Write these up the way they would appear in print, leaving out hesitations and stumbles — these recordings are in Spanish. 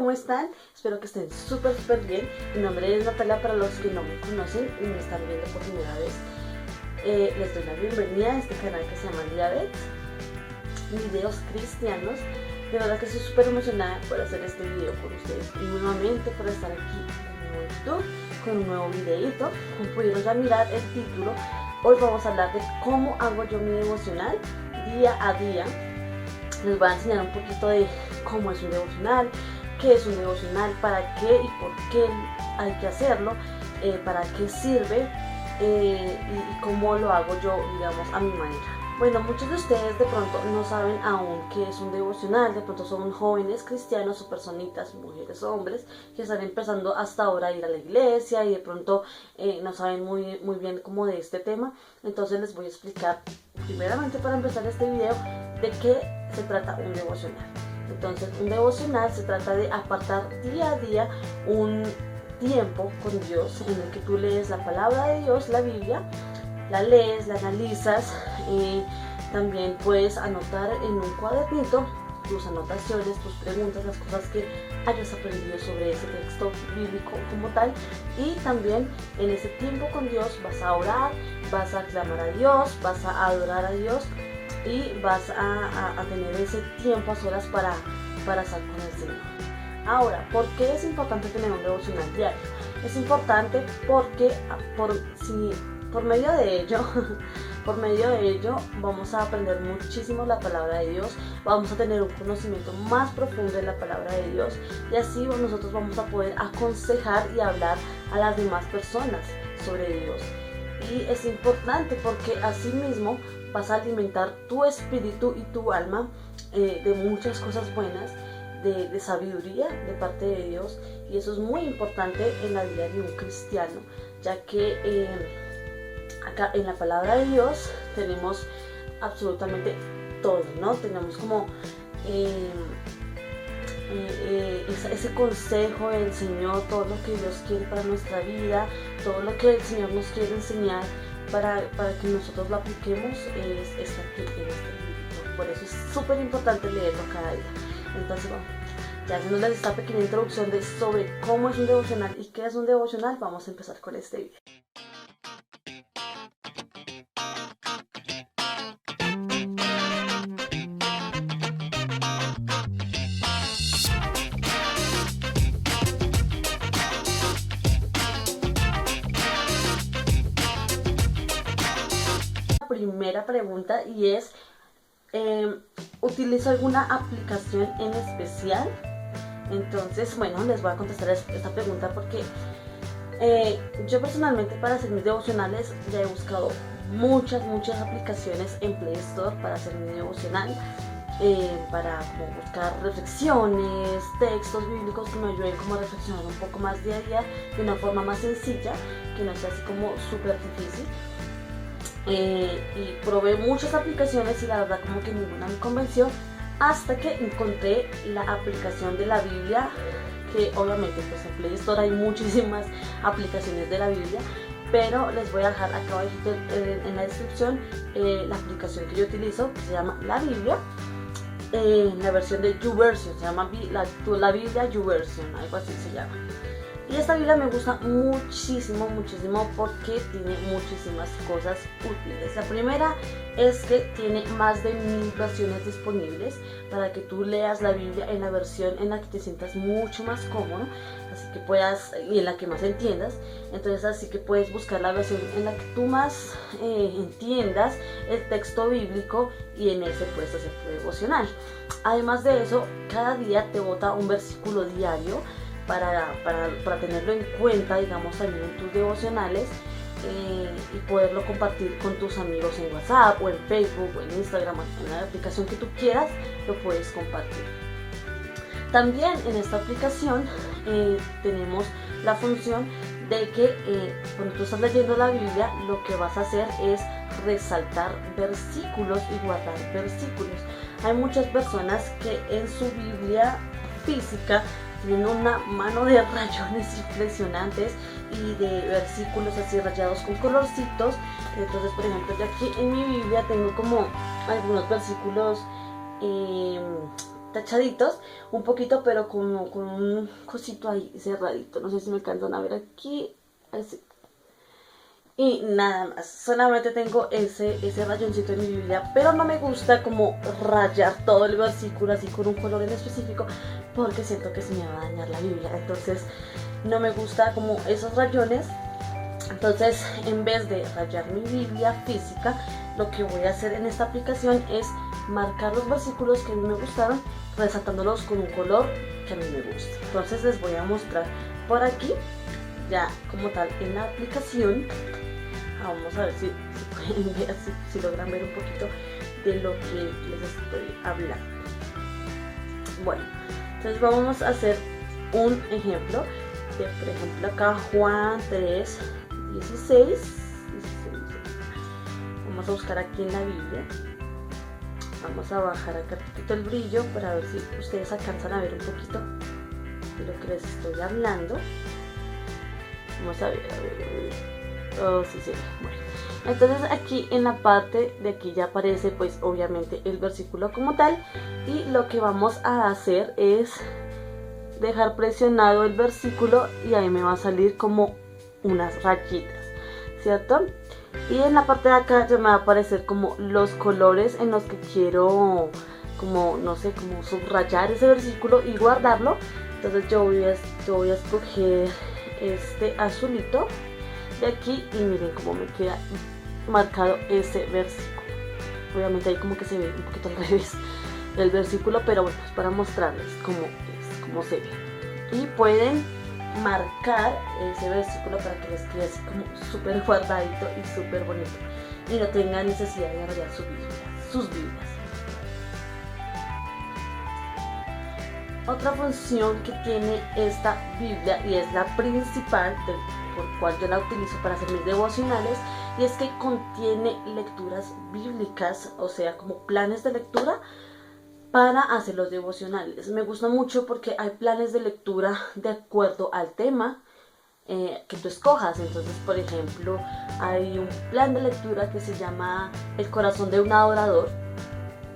¿cómo están? Espero que estén súper bien. Mi nombre es Natalia, para los que no me conocen y me están viendo por primera vez. Les doy la bienvenida a este canal que se llama Diabetes, videos cristianos. De verdad que estoy súper emocionada por hacer este video con ustedes y nuevamente por estar aquí en YouTube con un nuevo videito. Como pudieron ya mirar el título, hoy vamos a hablar de cómo hago yo mi devocional día a día. Les voy a enseñar un poquito de cómo es un devocional, qué es un devocional, para qué y por qué hay que hacerlo, para qué sirve y cómo lo hago yo, digamos, a mi manera. Bueno, muchos de ustedes de pronto no saben aún qué es un devocional. De pronto son jóvenes cristianos o personitas, mujeres o hombres, que están empezando hasta ahora a ir a la iglesia y de pronto no saben muy bien cómo de este tema. Entonces les voy a explicar, primeramente para empezar este video, de qué se trata un devocional. Entonces, un devocional se trata de apartar día a día un tiempo con Dios en el que tú lees la palabra de Dios, la Biblia, la lees, la analizas y también puedes anotar en un cuadernito tus anotaciones, tus preguntas, las cosas que hayas aprendido sobre ese texto bíblico como tal. Y también en ese tiempo con Dios vas a orar, vas a clamar a Dios, vas a adorar a Dios y vas a tener ese tiempo a solas para estar con el Señor. Ahora, ¿por qué es importante tener un devocional diario? Es importante porque por medio de ello vamos a aprender muchísimo la palabra de Dios, vamos a tener un conocimiento más profundo de la palabra de Dios y así nosotros vamos a poder aconsejar y hablar a las demás personas sobre Dios. Y es importante porque así mismo vas a alimentar tu espíritu y tu alma de muchas cosas buenas, de sabiduría de parte de Dios, y eso es muy importante en la vida de un cristiano, ya que acá en la palabra de Dios tenemos absolutamente todo, ¿no? Tenemos como ese consejo del Señor, todo lo que Dios quiere para nuestra vida, todo lo que el Señor nos quiere enseñar para que nosotros lo apliquemos, está aquí en este libro. Por eso es súper importante leerlo cada día. Entonces, bueno, ya haciéndoles esta pequeña introducción sobre cómo es un devocional y qué es un devocional, vamos a empezar con este video. Primera pregunta, y es ¿utilizo alguna aplicación en especial? Entonces, bueno, les voy a contestar esta pregunta porque yo personalmente, para hacer mis devocionales, ya he buscado muchas aplicaciones en Play Store para hacer mi devocional, para como buscar reflexiones, textos bíblicos que me ayuden como a reflexionar un poco más día a día de una forma más sencilla, que no sea así como súper difícil. Y probé muchas aplicaciones y la verdad como que ninguna me convenció, hasta que encontré la aplicación de la Biblia, que obviamente pues en Play Store hay muchísimas aplicaciones de la Biblia, pero les voy a dejar acá abajo en la descripción la aplicación que yo utilizo, que se llama La Biblia, la versión de YouVersion, se llama la Biblia YouVersion, algo así se llama. Y esta Biblia me gusta muchísimo porque tiene muchísimas cosas útiles. La primera es que tiene más de 1000 versiones disponibles para que tú leas la Biblia en la versión en la que te sientas mucho más cómodo, así que puedas, y en la que más entiendas. Entonces así que puedes buscar la versión en la que tú más entiendas el texto bíblico y en ese puedes hacer tu devocional. Además de eso, cada día te bota un versículo diario para tenerlo en cuenta, digamos, también en tus devocionales, y poderlo compartir con tus amigos en WhatsApp o en Facebook o en Instagram, en la aplicación que tú quieras, lo puedes compartir. También en esta aplicación tenemos la función de que cuando tú estás leyendo la Biblia, lo que vas a hacer es resaltar versículos y guardar versículos. Hay muchas personas que en su Biblia física tienen una mano de rayones impresionantes y de versículos así rayados con colorcitos. Entonces, por ejemplo, yo aquí en mi Biblia tengo como algunos versículos tachaditos, un poquito, pero como con un cosito ahí cerradito. No sé si me alcanzan a ver aquí, así. Y nada más, solamente tengo ese rayoncito en mi Biblia, pero no me gusta como rayar todo el versículo así con un color en específico, porque siento que se me va a dañar la Biblia. Entonces no me gusta como esos rayones. Entonces, en vez de rayar mi Biblia física, lo que voy a hacer en esta aplicación es marcar los versículos que a mí me gustaron, resaltándolos con un color que a mí me gusta. Entonces les voy a mostrar por aquí, ya como tal en la aplicación. Vamos a ver si pueden ver, si logran ver un poquito de lo que les estoy hablando. Bueno, entonces vamos a hacer un ejemplo de, por ejemplo, acá Juan 3:16. Vamos a buscar aquí en la Biblia. Vamos a bajar acá un poquito el brillo para ver si ustedes alcanzan a ver un poquito de lo que les estoy hablando. Vamos a ver. Oh, sí, sí. Bueno, entonces aquí en la parte de aquí ya aparece pues obviamente el versículo como tal, y lo que vamos a hacer es dejar presionado el versículo y ahí me va a salir como unas rayitas, ¿cierto? Y en la parte de acá ya me va a aparecer como los colores en los que quiero, como no sé, como subrayar ese versículo y guardarlo. Entonces yo voy a escoger este azulito de aquí y miren cómo me queda marcado ese versículo. Obviamente ahí como que se ve un poquito al revés el versículo, pero bueno, es para mostrarles cómo se ve. Y pueden marcar ese versículo para que les quede así como súper guardadito y súper bonito y no tengan necesidad de rayar sus Biblias. Otra función que tiene esta Biblia, y es la principal por cual yo la utilizo para hacer mis devocionales, y es que contiene lecturas bíblicas, o sea, como planes de lectura para hacer los devocionales. Me gusta mucho porque hay planes de lectura de acuerdo al tema que tú escojas. Entonces, por ejemplo, hay un plan de lectura que se llama El corazón de un adorador,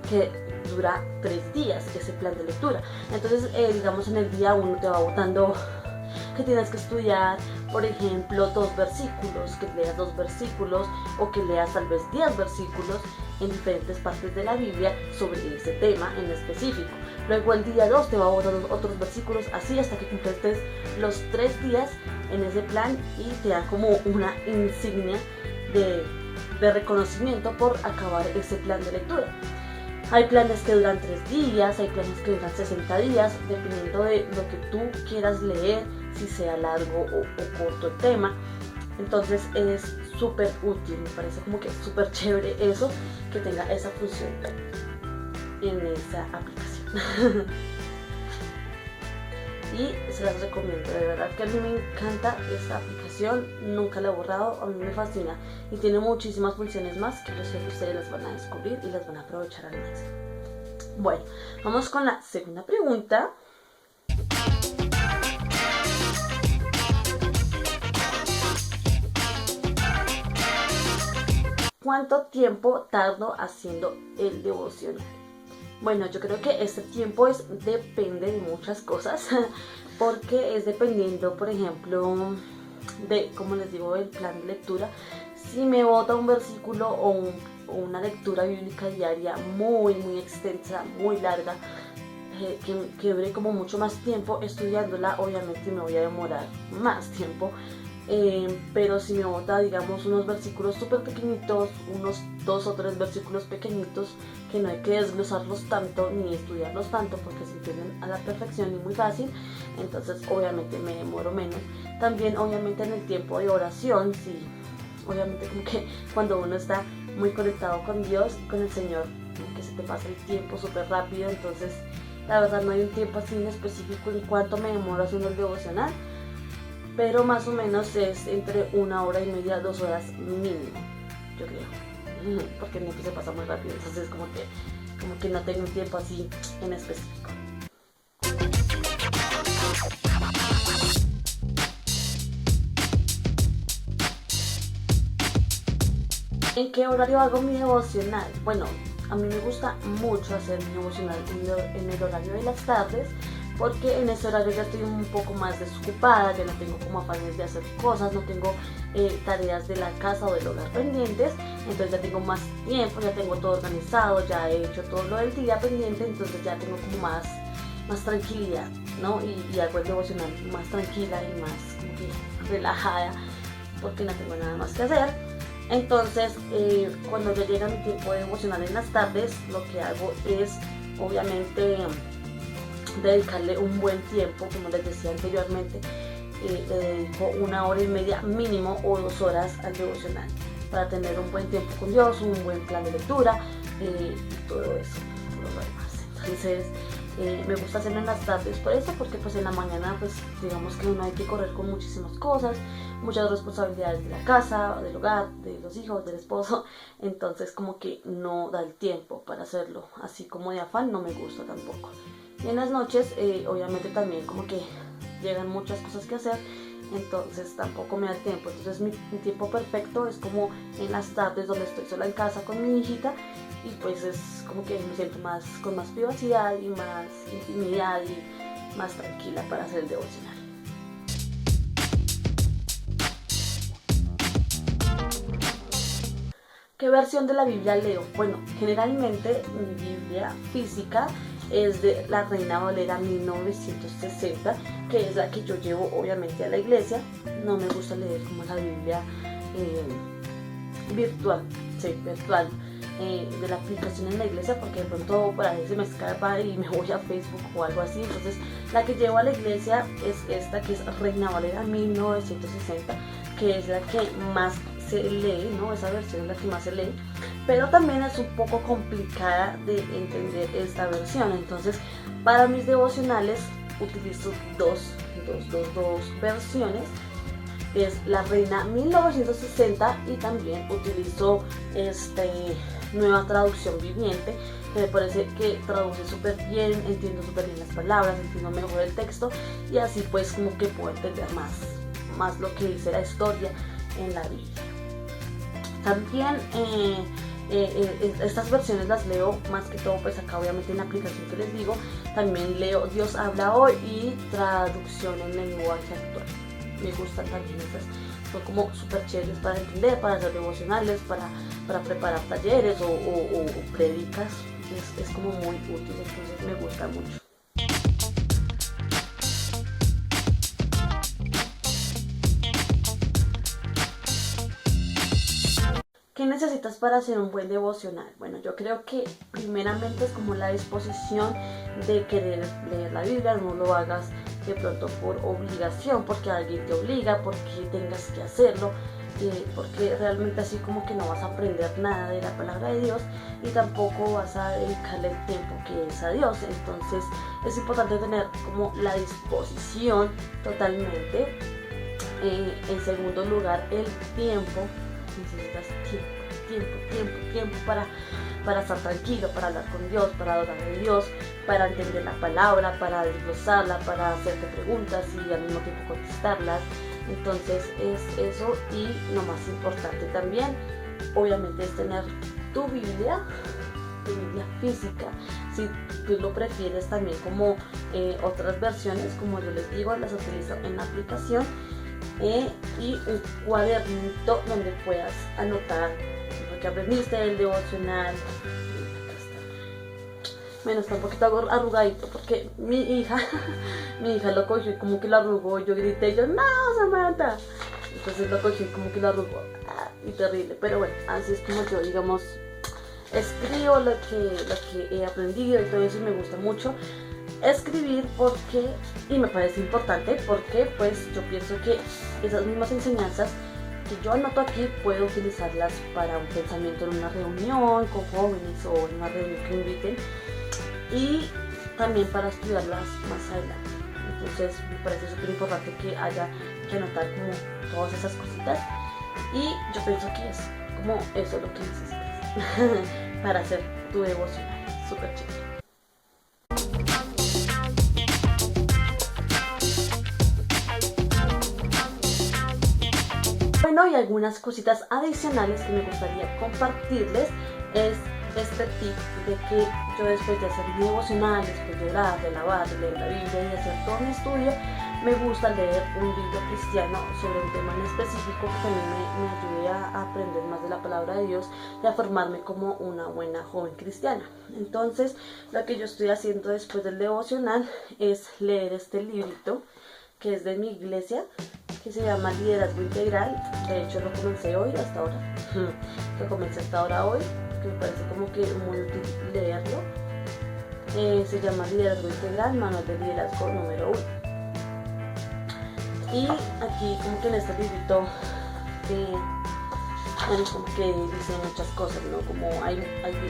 que dura 3 días ese plan de lectura. Entonces, digamos, en el día 1 te va botando que tienes que estudiar, por ejemplo, 2 versículos, que leas 2 versículos o que leas tal vez 10 versículos en diferentes partes de la Biblia sobre ese tema en específico. Luego el día 2 te va a botar otros versículos, así hasta que completes los 3 días en ese plan, y te dan como una insignia de reconocimiento por acabar ese plan de lectura. Hay planes que duran 3 días, hay planes que duran 60 días, dependiendo de lo que tú quieras leer, si sea largo o corto el tema. Entonces es súper útil, me parece como que súper chévere eso, que tenga esa función en esa aplicación. Y se las recomiendo, de verdad que a mí me encanta esta aplicación, nunca la he borrado, a mí me fascina y tiene muchísimas funciones más que yo sé que ustedes las van a descubrir y las van a aprovechar al máximo. Bueno, vamos con la segunda pregunta. ¿Cuánto tiempo tardo haciendo el devocional? Bueno, yo creo que este tiempo depende de muchas cosas, porque es dependiendo, por ejemplo, de, como les digo, el plan de lectura. Si me bota un versículo o una lectura bíblica diaria muy extensa, muy larga, que dure como mucho más tiempo estudiándola, obviamente me voy a demorar más tiempo. Pero si me bota, digamos, unos versículos súper pequeñitos, unos 2 o 3 versículos pequeñitos que no hay que desglosarlos tanto ni estudiarlos tanto porque se entienden a la perfección y muy fácil, entonces obviamente me demoro menos. También obviamente en el tiempo de oración, sí, obviamente como que cuando uno está muy conectado con Dios y con el Señor, como que se te pasa el tiempo súper rápido. Entonces la verdad no hay un tiempo así en específico en cuánto me demoro haciendo el devocional, pero más o menos es entre 1 hora y media, 2 horas mínimo, yo creo, porque el tiempo se pasa muy rápido. Entonces como que no tengo un tiempo así en específico. ¿En qué horario hago mi devocional? Bueno, a mí me gusta mucho hacer mi devocional en el horario de las tardes, porque en ese horario ya estoy un poco más desocupada, ya no tengo como afanes de hacer cosas, no tengo tareas de la casa o del hogar pendientes, entonces ya tengo más tiempo, ya tengo todo organizado, ya he hecho todo lo del día pendiente, entonces ya tengo como más tranquilidad, ¿no? Y hago el devocional más tranquila y más como que relajada, porque no tengo nada más que hacer. Entonces, cuando ya llega mi tiempo de devocional en las tardes, lo que hago es, obviamente, dedicarle un buen tiempo, como les decía anteriormente, le dedico 1 hora y media mínimo o 2 horas al devocional, para tener un buen tiempo con Dios, un buen plan de lectura y todo eso, todo lo demás. Entonces, me gusta hacerlo en las tardes por eso, porque pues en la mañana pues digamos que uno hay que correr con muchísimas cosas, muchas responsabilidades de la casa, del hogar, de los hijos, del esposo, entonces como que no da el tiempo para hacerlo, así como de afán no me gusta tampoco. Y en las noches obviamente también como que llegan muchas cosas que hacer, entonces tampoco me da tiempo. Entonces mi tiempo perfecto es como en las tardes, donde estoy sola en casa con mi hijita, y pues es como que me siento con más privacidad y más intimidad y más tranquila para hacer el devocional. ¿Qué versión de la Biblia leo? Bueno, generalmente mi Biblia física es de la Reina Valera 1960, que es la que yo llevo obviamente a la iglesia. No me gusta leer como la Biblia virtual, de la aplicación en la iglesia, porque de pronto por ahí se me escapa y me voy a Facebook o algo así. Entonces la que llevo a la iglesia es esta, que es Reina Valera 1960, que es la que más se lee, ¿no? Esa versión es la que más se lee, pero también es un poco complicada de entender esta versión. Entonces, para mis devocionales utilizo dos versiones. Es la Reina 1960 y también utilizo Nueva Traducción Viviente, que me parece que traduce súper bien, entiendo súper bien las palabras, entiendo mejor el texto, y así pues como que puedo entender más lo que dice la historia en la Biblia. También estas versiones las leo más que todo pues acá obviamente en la aplicación que les digo. También leo Dios habla hoy y traducción en lenguaje actual. Me gustan también esas, son como súper chéveres para entender, para hacer devocionales, para preparar talleres o prédicas. Es como muy útil, entonces me gusta mucho. ¿Qué necesitas para hacer un buen devocional? Bueno, yo creo que primeramente es como la disposición de querer leer la Biblia. No lo hagas de pronto por obligación, porque alguien te obliga, porque tengas que hacerlo, porque realmente así como que no vas a aprender nada de la palabra de Dios y tampoco vas a dedicarle el tiempo que es a Dios. Entonces es importante tener como la disposición totalmente. En segundo lugar, el tiempo. Necesitas tiempo para estar tranquilo, para hablar con Dios, para adorar a Dios, para entender la palabra, para desglosarla, para hacerte preguntas y al mismo tiempo contestarlas. Entonces es eso, y lo más importante también obviamente es tener tu Biblia física. Si tú lo prefieres también como otras versiones, como yo les digo, las utilizo en la aplicación. Y un cuadernito donde puedas anotar lo que aprendiste del devocional. Bueno, está un poquito arrugadito porque mi hija lo cogió y como que lo arrugó. Yo grité, no, Samantha. Entonces lo cogió y como que lo arrugó. Y terrible, pero bueno, así es como yo, digamos, escribo lo que he aprendido y todo eso, y me gusta mucho escribir y me parece importante porque pues yo pienso que esas mismas enseñanzas que yo anoto aquí puedo utilizarlas para un pensamiento en una reunión con jóvenes o en una reunión que inviten, y también para estudiarlas más adelante. Entonces me parece súper importante que haya que anotar como todas esas cositas, y yo pienso que es como eso lo que necesitas para hacer tu devocional. Súper chévere. Bueno, y algunas cositas adicionales que me gustaría compartirles es este tip de que yo después de hacer mi devocional, después de orar, de alabar, de leer la Biblia y de hacer todo mi estudio, me gusta leer un libro cristiano sobre un tema en específico que también me ayude a aprender más de la palabra de Dios y a formarme como una buena joven cristiana. Entonces, lo que yo estoy haciendo después del devocional es leer este librito que es de mi iglesia, que se llama Liderazgo Integral. De hecho lo comencé hoy, hasta ahora. Lo comencé hasta ahora hoy, que me parece como que muy útil leerlo. Se llama Liderazgo Integral, Manual de Liderazgo número 1. Y aquí como que en este librito como que dice muchas cosas, ¿no? Como hay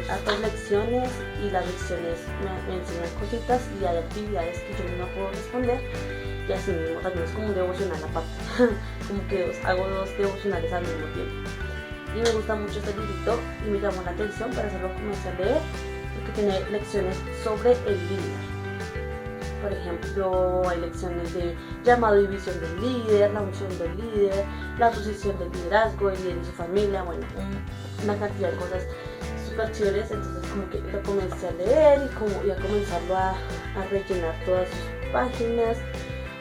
hartas lecciones y las lecciones me enseñan cositas y hay actividades que yo misma puedo responder. Y así mismo también es como un devocional aparte, como que hago 2 devocionales al mismo tiempo. Y me gusta mucho este librito y me llamó la atención, para hacerlo comencé a leer, porque tiene lecciones sobre el líder. Por ejemplo, hay lecciones de llamado y visión del líder, la unción del líder, la posición del liderazgo, el líder y su familia, bueno, una cantidad de cosas súper chéveres. Entonces como que lo comencé a leer y a comenzarlo a rellenar todas sus páginas.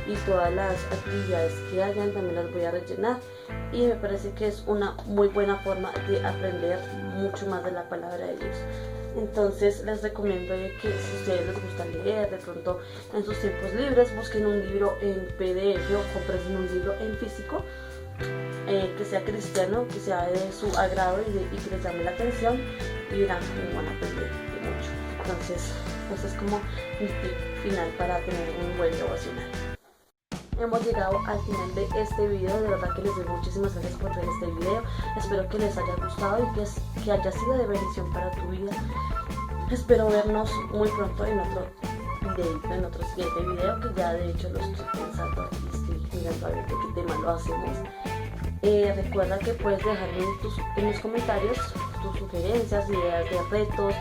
Y todas las actividades que hayan también las voy a rellenar, y me parece que es una muy buena forma de aprender mucho más de la palabra de Dios. Entonces les recomiendo que si a ustedes les gusta leer, de pronto en sus tiempos libres busquen un libro en PDF o compren un libro en físico, que sea cristiano, que sea de su agrado y que les llame la atención, y verán cómo van a aprender mucho. Entonces ese es como mi tip final para tener un buen devocional. Hemos llegado al final de este video. De verdad que les doy muchísimas gracias por ver este video. Espero que les haya gustado y que haya sido de bendición para tu vida. Espero vernos muy pronto en otro siguiente video, que ya de hecho lo estoy pensando y estoy mirando a ver de qué tema lo hacemos. Recuerda que puedes dejarme en los comentarios tus sugerencias, ideas de retos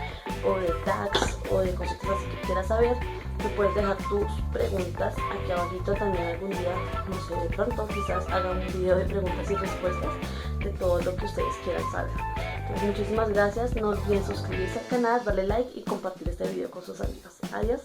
o de tags o de cositas así que quieras saber. Me puedes dejar tus preguntas aquí abajito. También algún día, no sé, de pronto quizás haga un video de preguntas y respuestas de todo lo que ustedes quieran saber. Entonces muchísimas gracias, no olviden suscribirse al canal, darle like y compartir este video con sus amigos. Adiós.